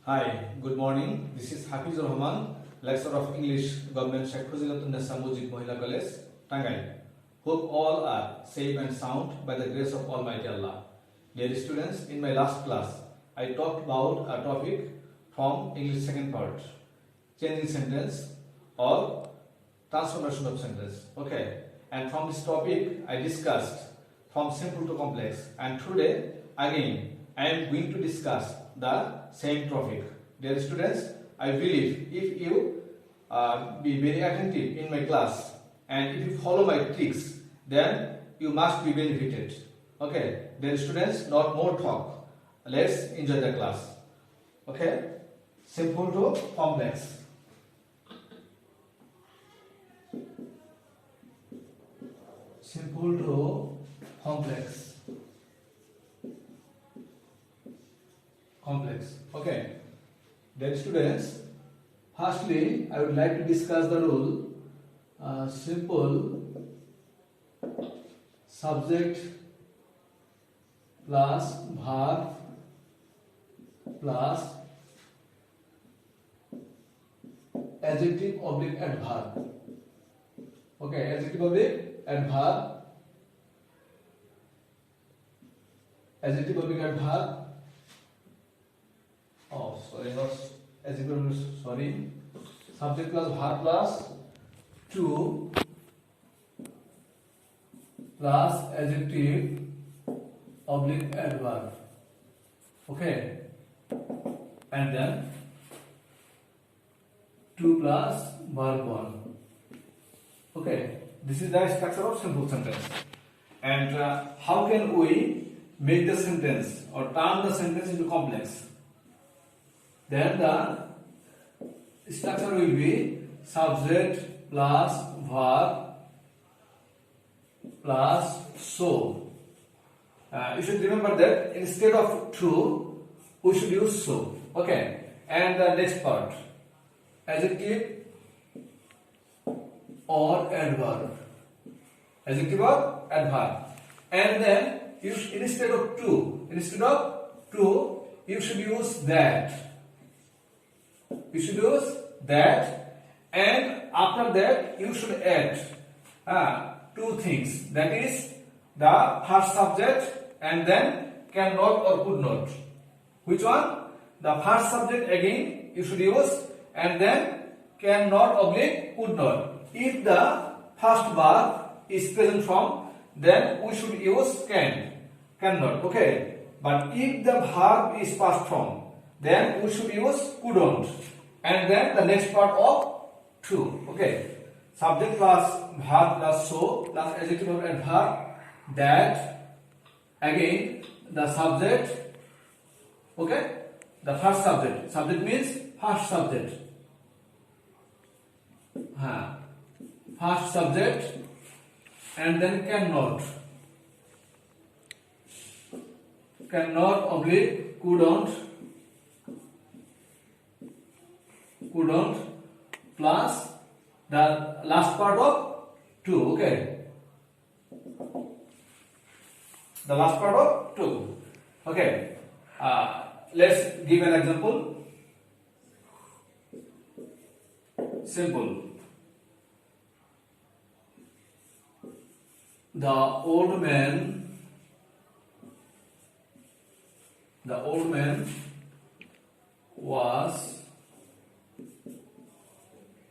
Hi, good morning. This is Hafizur Rahman, lecturer of English, Government Sheikh Fazilatun-Nisa Mujib Mahila College, Tangai. Hope all are safe and sound by the grace of Almighty Allah. Dear students, in my last class, I talked about a topic from English second part, changing sentence or transformation of sentence. Okay, and from this topic, I discussed from simple to complex. And today, again, I am going to discuss the same topic. Dear students, I believe if you be very attentive in my class and if you follow my tricks, then you must be benefited. Okay, dear students, not more talk. Let's enjoy the class. Okay, simple to complex. Simple to complex. Okay, dear students, firstly I would like to discuss the rule simple subject plus verb plus adjective oblique adverb. Okay, adjective oblique adverb, adjective oblique adverb. Oh, sorry, not adjective, sorry. Subject plus verb plus to plus adjective oblique adverb. Okay, and then 2 plus verb 1. Okay, this is the structure of simple sentence. And how can we make the sentence or turn the sentence into complex? Then the structure will be subject plus verb plus so. You should remember that instead of to, we should use so. Okay, and the next part, adjective or adverb, adjective or adverb, and then you instead of to, you should use that. You should use that, and after that you should add two things. That is the first subject and then cannot or could not. Which one? The first subject again you should use, and then cannot oblique could not. If the first verb is present form, then we should use cannot. Okay, but if the verb is past form, then we should use couldn't, and then the next part of to. Okay, subject plus verb plus so plus adjective or adverb, that, again the subject. Okay, the first subject means first subject, first subject, and then cannot oblique couldn't plus the last part of to. Okay, the last part of to. Okay, let's give an example. Simple. The old man was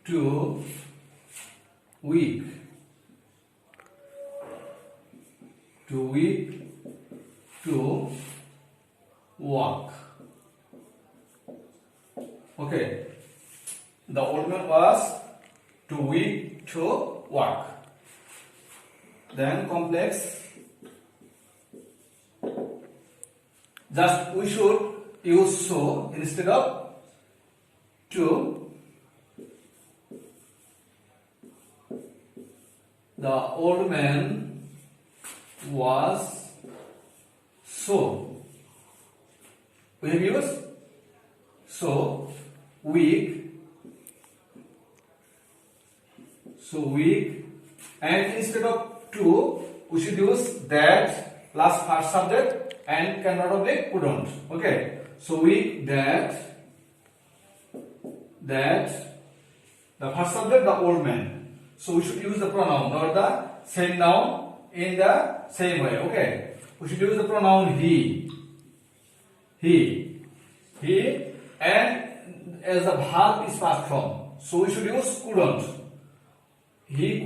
too weak to walk. Okay, the old man was too weak to walk. Then complex, just we should use so instead of to. The old man was so, we have used so weak, and instead of to, we should use that plus first subject and cannot oblique couldn't. Okay, so we that that the first subject, the old man. So we should use the pronoun, not the same noun in the same way. Okay. We should use the pronoun he. He, and as the verb is past form. So we should use couldn't. He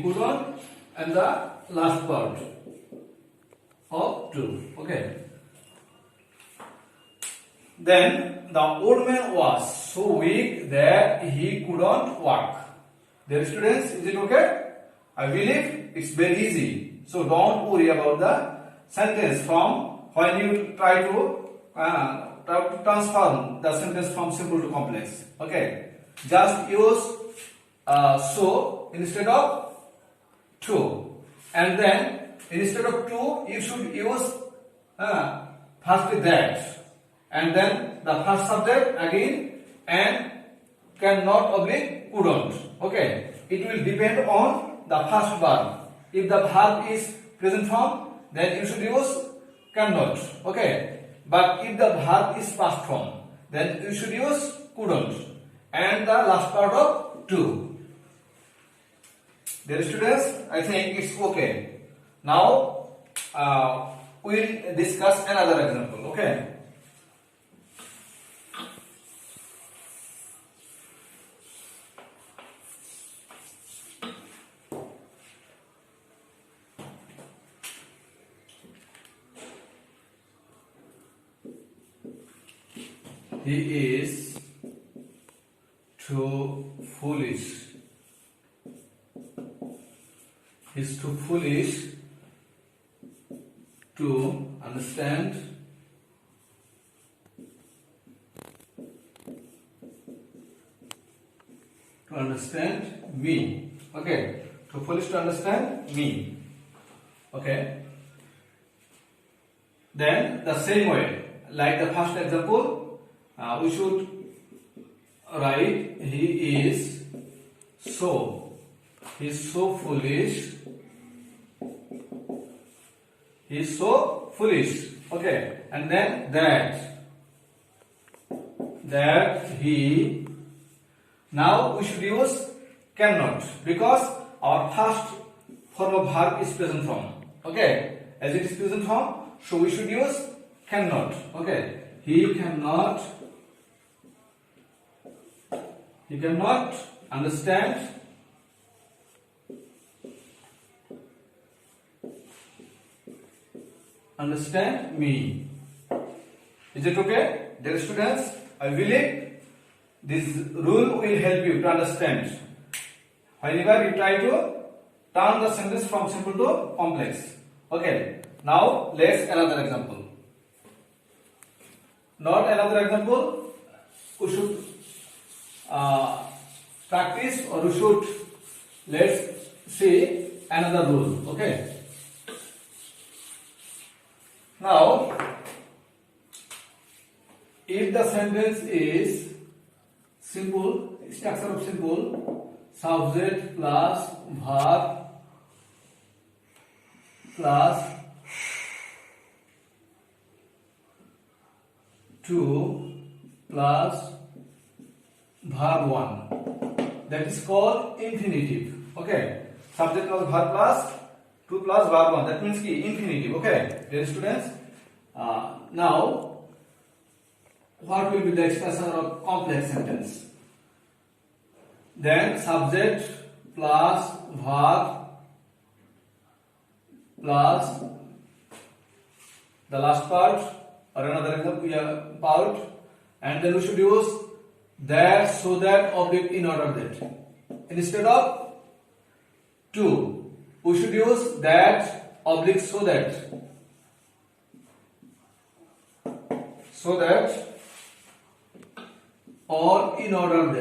couldn't, and the last part of to. Okay. Then the old man was so weak that he couldn't walk. Dear students, is it okay? I believe it's very easy. So don't worry about the sentence from when you try to transform the sentence from simple to complex. Okay. Just use so instead of to, and then instead of to you should use firstly that, and then the first subject again and cannot oblique couldn't. Okay. It will depend on the first verb. If the verb is present form, then you should use cannot. Okay. But if the verb is past form, then you should use couldn't, and the last part of to. Dear students, I think it's okay. Now we'll discuss another example. Okay. He is too foolish. He's too foolish to understand me. Okay. Too foolish to understand me. Okay. Then the same way, like the first example, we should write he's so foolish. He's so foolish. Okay. And then that he. Now we should use cannot, because our first form of verb is present form. Okay. As it is present form, so we should use cannot. Okay. He cannot understand me. Is it okay? Dear students, I believe this rule will help you to understand whenever you try to turn the sentence from simple to complex. Okay. Now let's another example. Not another example, we should practice, or we should, let's see another rule. Okay. Now, if the sentence is simple, structure of simple, subject plus verb plus to plus verb 1, that is called infinitive. Okay. Subject plus verb plus to plus verb 1, that means infinitive. Okay, dear students. Now what will be the expression of complex sentence? Then subject plus verb plus the last part, or another example part, and then we should use that, so that, oblique, in order that. Instead of to, we should use that, oblique, so that, or in order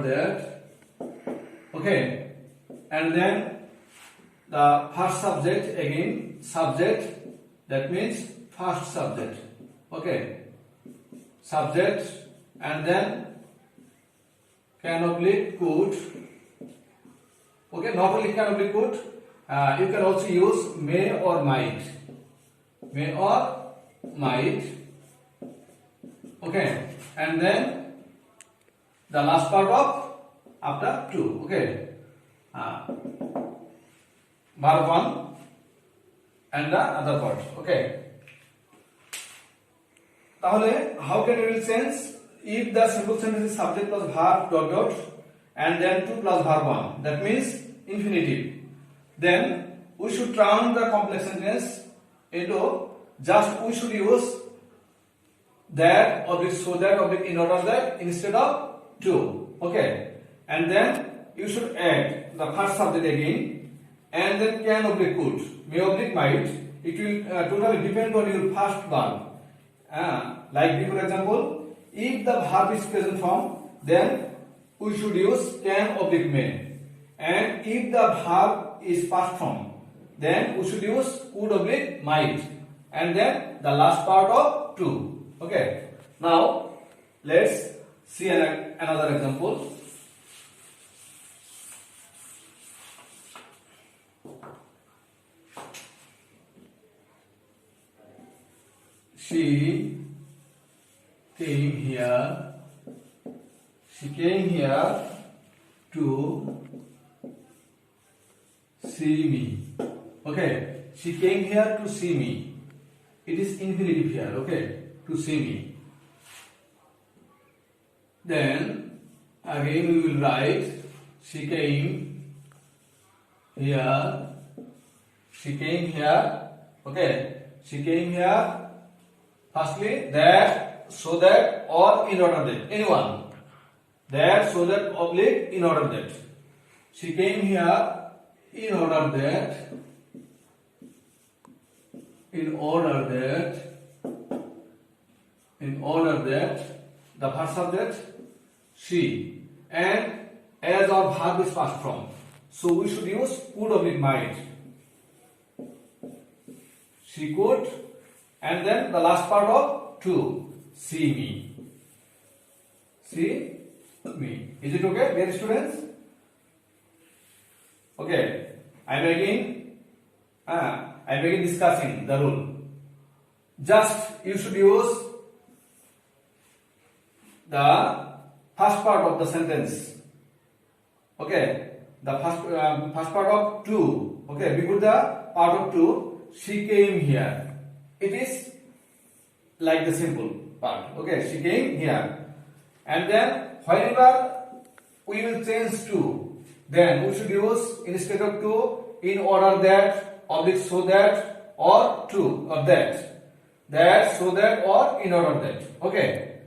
that, okay. And then the first subject, again subject, that means first subject. Okay. Subject, and then can oblique could. Okay, not only can oblique could, you can also use may or might. may or might. Okay, and then the last part of after to. Okay, verb 1 and the other part. Okay. তাহলে how can we will change if the simple sentence is subject plus verb dot dot and then to plus verb 1, that means infinitive, then we should turn the complex sentence into just we should use that oblique so that oblique in order that instead of to. Okay, and then you should add the first subject again and then can oblique could, may oblique might. It will totally depend on your first verb. Like for example, if the verb is present form, then we should use can oblique may, and if the verb is past form, then we should use could oblique might, and then the last part of to. Okay, now let's see another example. She came here to see me. Okay, she came here to see me. It is infinitive here. Okay, to see me. Then again we will write she came here. Okay, she came here. Firstly, that, so that, or in order that. Anyone. That, so that, oblique, in order that. She came here in order that. The first subject, she. And as our verb is past form, so we should use could oblique might. She could. And then the last part of to, see me. See me. Is it okay, dear students? Okay. I'm again discussing the rule. Just you should use the first part of the sentence. Okay. The first part of to. Okay. Before the part of to, she came here. It is like the simple part. Okay, she came here. And then whenever we will change to, then we should use instead of to, in order that, oblique so that, or to, or that. That, so that, or in order that. Okay.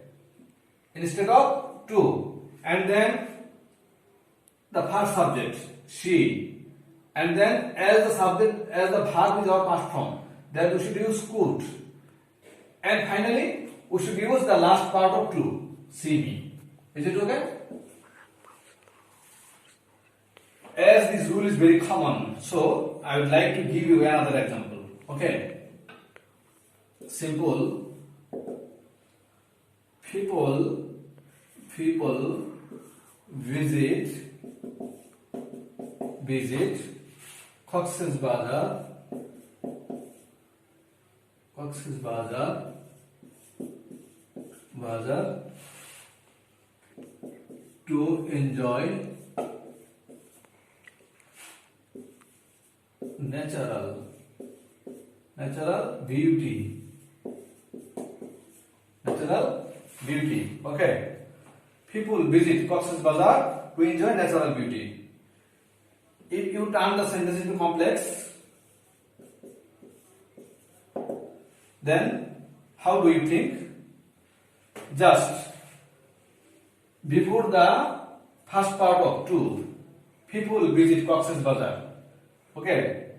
Instead of to. And then the first subject, she. And then as the verb is our past form, then we should use could. And finally, we should use the last part of to, see me. Is it okay? As this rule is very common, so I would like to give you another example. Okay. Simple. People visit Cox's Bazar to enjoy natural beauty. Okay. People visit Cox's Bazar to enjoy natural beauty. If you turn the sentence into complex, then how do you think? Just before the first part of to, people visit Cox's Bazar. Okay,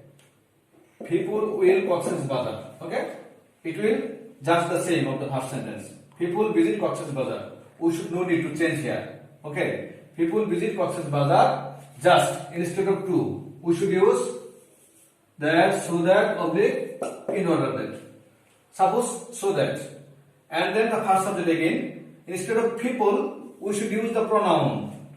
people will Cox's Bazar. Okay, it will just the same of the first sentence. People visit Cox's Bazar. We should no need to change here. Okay, people visit Cox's Bazar. Just instead of to, we should use that, so that, oblique, in order that. Suppose so that, and then the first subject again. Instead of people, we should use the pronoun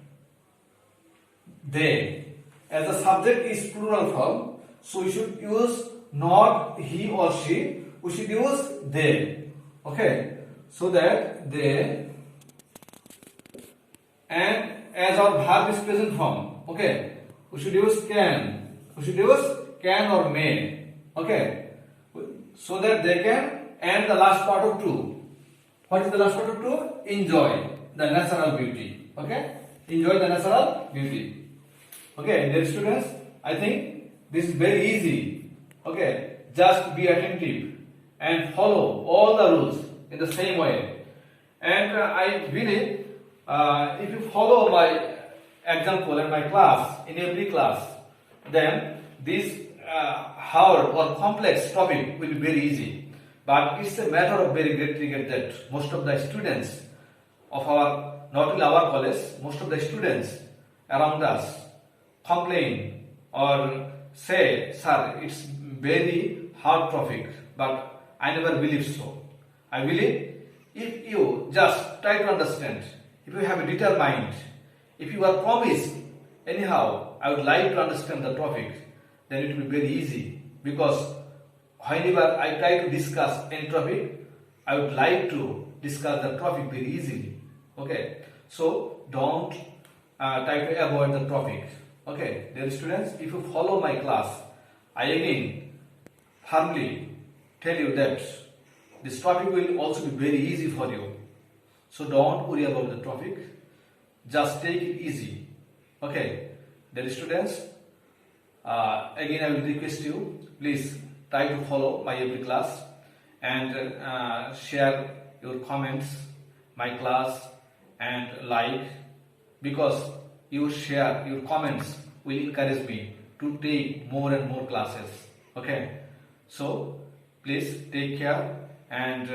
they. As the subject is plural form, so we should use not he or she, we should use they. Okay, so that they, and as our verb is present form, okay, we should use can. We should use can or may. Okay, so that they can, and the last part of to. What is the last part of to? Enjoy the natural beauty. Okay, enjoy the natural beauty. Okay, dear students, I think this is very easy. Okay, just be attentive and follow all the rules in the same way. And I believe if you follow my example and my class in every class, then this hard or complex topic will be very easy. But it's a matter of very great regret that most of the students of our, not only our college, most of the students around us complain or say, sir, it's very hard topic, but I never believe so. I believe if you just try to understand, if you have a detailed mind, if you are promised, anyhow, I would like to understand the topic, then it will be very easy. Because whenever I try to discuss any topic, I would like to discuss the topic very easily. Okay, so don't try to avoid the topic. Okay, dear students, if you follow my class, I again firmly tell you that this topic will also be very easy for you. So don't worry about the topic. Just take it easy. Okay, dear students, again I will request you, please try to follow my every class and share your comments, my class, and like, because you share your comments will encourage me to take more and more classes. Okay, so please take care and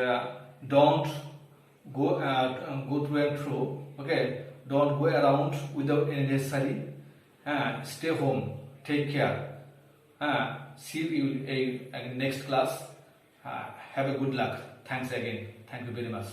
don't go through and through. Okay, don't go around without any necessary. Stay home. Take care. See you in next class. Have a good luck. Thanks again. Thank you very much.